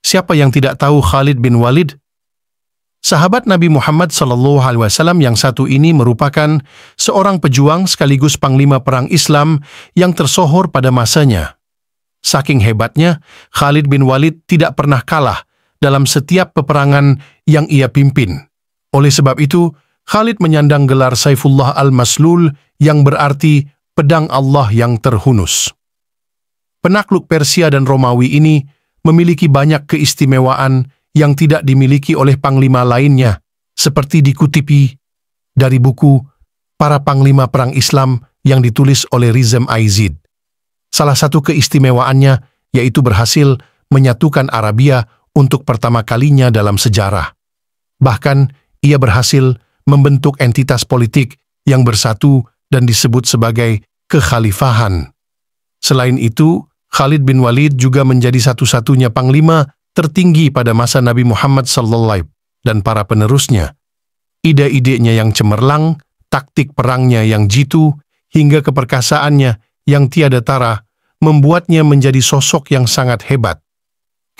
Siapa yang tidak tahu Khalid bin Walid? Sahabat Nabi Muhammad SAW yang satu ini merupakan seorang pejuang sekaligus panglima perang Islam yang tersohor pada masanya. Saking hebatnya, Khalid bin Walid tidak pernah kalah dalam setiap peperangan yang ia pimpin. Oleh sebab itu, Khalid menyandang gelar Saifullah al-Maslul yang berarti pedang Allah yang terhunus. Penakluk Persia dan Romawi ini memiliki banyak keistimewaan yang tidak dimiliki oleh panglima lainnya, seperti dikutipi dari buku Para Panglima Perang Islam yang ditulis oleh Rizem Aizid. Salah satu keistimewaannya yaitu berhasil menyatukan Arabia untuk pertama kalinya dalam sejarah. Bahkan, ia berhasil membentuk entitas politik yang bersatu dan disebut sebagai kekhalifahan. Selain itu, Khalid bin Walid juga menjadi satu-satunya panglima tertinggi pada masa Nabi Muhammad SAW dan para penerusnya. Ide-idenya yang cemerlang, taktik perangnya yang jitu, hingga keperkasaannya yang tiada tara, membuatnya menjadi sosok yang sangat hebat.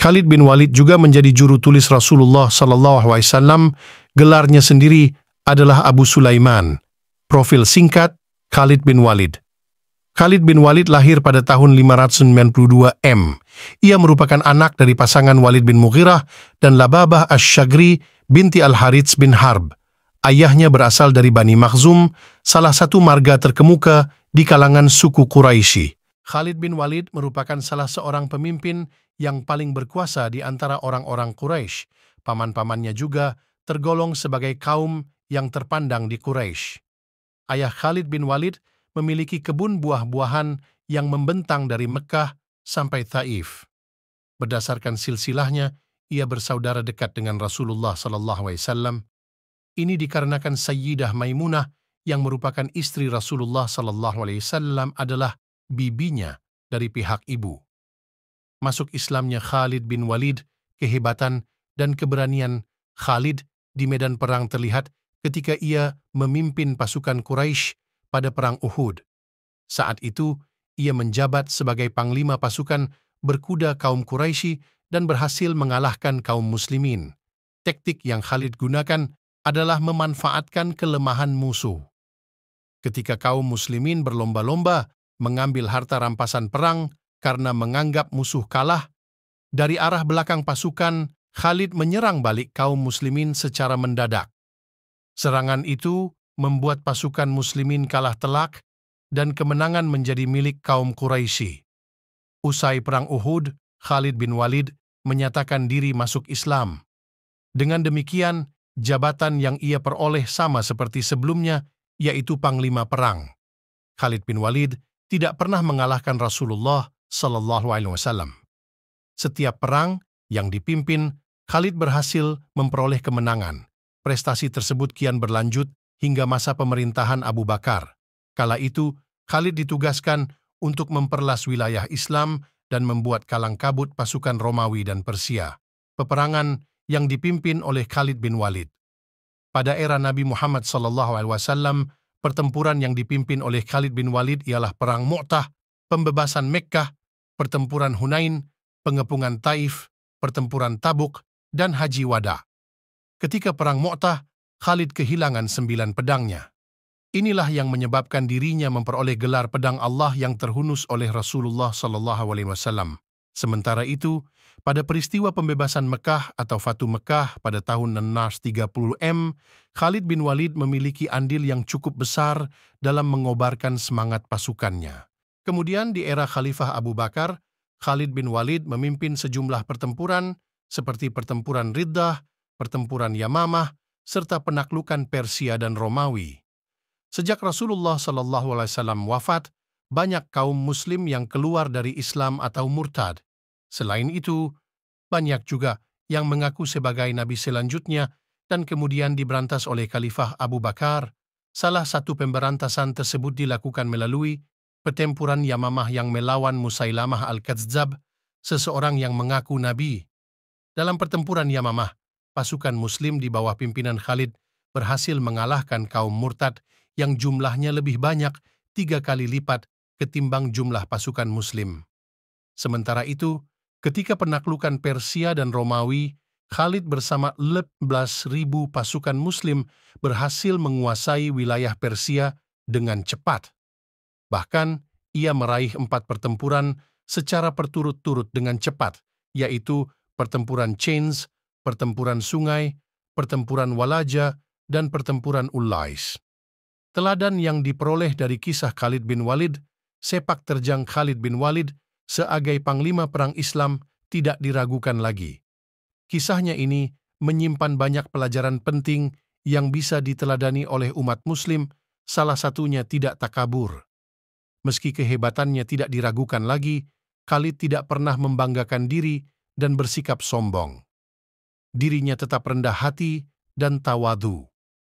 Khalid bin Walid juga menjadi juru tulis Rasulullah SAW. Gelarnya sendiri adalah Abu Sulaiman. Profil singkat, Khalid bin Walid. Khalid bin Walid lahir pada tahun 592 M. Ia merupakan anak dari pasangan Walid bin Mughirah dan Lababah Ash-Shagri binti Al-Harits bin Harb. Ayahnya berasal dari Bani Makhzum, salah satu marga terkemuka di kalangan suku Quraisy. Khalid bin Walid merupakan salah seorang pemimpin yang paling berkuasa di antara orang-orang Quraisy. Paman-pamannya juga tergolong sebagai kaum yang terpandang di Quraisy. Ayah Khalid bin Walid memiliki kebun buah-buahan yang membentang dari Mekah sampai Taif. Berdasarkan silsilahnya, ia bersaudara dekat dengan Rasulullah SAW. Ini dikarenakan Sayyidah Maimunah yang merupakan istri Rasulullah SAW adalah bibinya dari pihak ibu. Masuk Islamnya Khalid bin Walid, kehebatan dan keberanian Khalid di medan perang terlihat ketika ia memimpin pasukan Quraisy pada perang Uhud. Saat itu, ia menjabat sebagai panglima pasukan berkuda kaum Quraisy dan berhasil mengalahkan kaum muslimin. Taktik yang Khalid gunakan adalah memanfaatkan kelemahan musuh. Ketika kaum muslimin berlomba-lomba mengambil harta rampasan perang karena menganggap musuh kalah, dari arah belakang pasukan, Khalid menyerang balik kaum muslimin secara mendadak. Serangan itu membuat pasukan muslimin kalah telak dan kemenangan menjadi milik kaum Quraisy. Usai perang Uhud, Khalid bin Walid menyatakan diri masuk Islam. Dengan demikian, jabatan yang ia peroleh sama seperti sebelumnya, yaitu panglima perang. Khalid bin Walid tidak pernah mengalahkan Rasulullah SAW. Setiap perang yang dipimpin, Khalid berhasil memperoleh kemenangan. Prestasi tersebut kian berlanjut hingga masa pemerintahan Abu Bakar. Kala itu, Khalid ditugaskan untuk memperluas wilayah Islam dan membuat kalang kabut pasukan Romawi dan Persia. Peperangan yang dipimpin oleh Khalid bin Walid. Pada era Nabi Muhammad SAW, pertempuran yang dipimpin oleh Khalid bin Walid ialah Perang Mu'tah, pembebasan Mekkah, pertempuran Hunain, pengepungan Taif, pertempuran Tabuk, dan Haji Wada. Ketika Perang Mu'tah, Khalid kehilangan 9 pedangnya. Inilah yang menyebabkan dirinya memperoleh gelar pedang Allah yang terhunus oleh Rasulullah SAW. Sementara itu, pada peristiwa pembebasan Mekah atau Fatu Mekah pada tahun 630 M, Khalid bin Walid memiliki andil yang cukup besar dalam mengobarkan semangat pasukannya. Kemudian di era Khalifah Abu Bakar, Khalid bin Walid memimpin sejumlah pertempuran seperti pertempuran Riddah, pertempuran Yamamah, serta penaklukan Persia dan Romawi. Sejak Rasulullah SAW wafat, banyak kaum muslim yang keluar dari Islam atau murtad. Selain itu, banyak juga yang mengaku sebagai nabi selanjutnya dan kemudian diberantas oleh Khalifah Abu Bakar. Salah satu pemberantasan tersebut dilakukan melalui pertempuran Yamamah yang melawan Musailamah al-Kadzdzab, seseorang yang mengaku nabi. Dalam pertempuran Yamamah, pasukan muslim di bawah pimpinan Khalid berhasil mengalahkan kaum murtad yang jumlahnya lebih banyak 3 kali lipat ketimbang jumlah pasukan muslim. Sementara itu, Ketika penaklukan Persia dan Romawi, Khalid bersama 11.000 pasukan Muslim berhasil menguasai wilayah Persia dengan cepat. Bahkan, ia meraih 4 pertempuran secara berturut-turut dengan cepat, yaitu pertempuran Chains, pertempuran Sungai, pertempuran Walaja, dan pertempuran Ulais. Teladan yang diperoleh dari kisah Khalid bin Walid, sepak terjang Khalid bin Walid sebagai panglima perang Islam tidak diragukan lagi. Kisahnya ini menyimpan banyak pelajaran penting yang bisa diteladani oleh umat Muslim, salah satunya tidak takabur. Meski kehebatannya tidak diragukan lagi, Khalid tidak pernah membanggakan diri dan bersikap sombong. Dirinya tetap rendah hati dan tawadhu.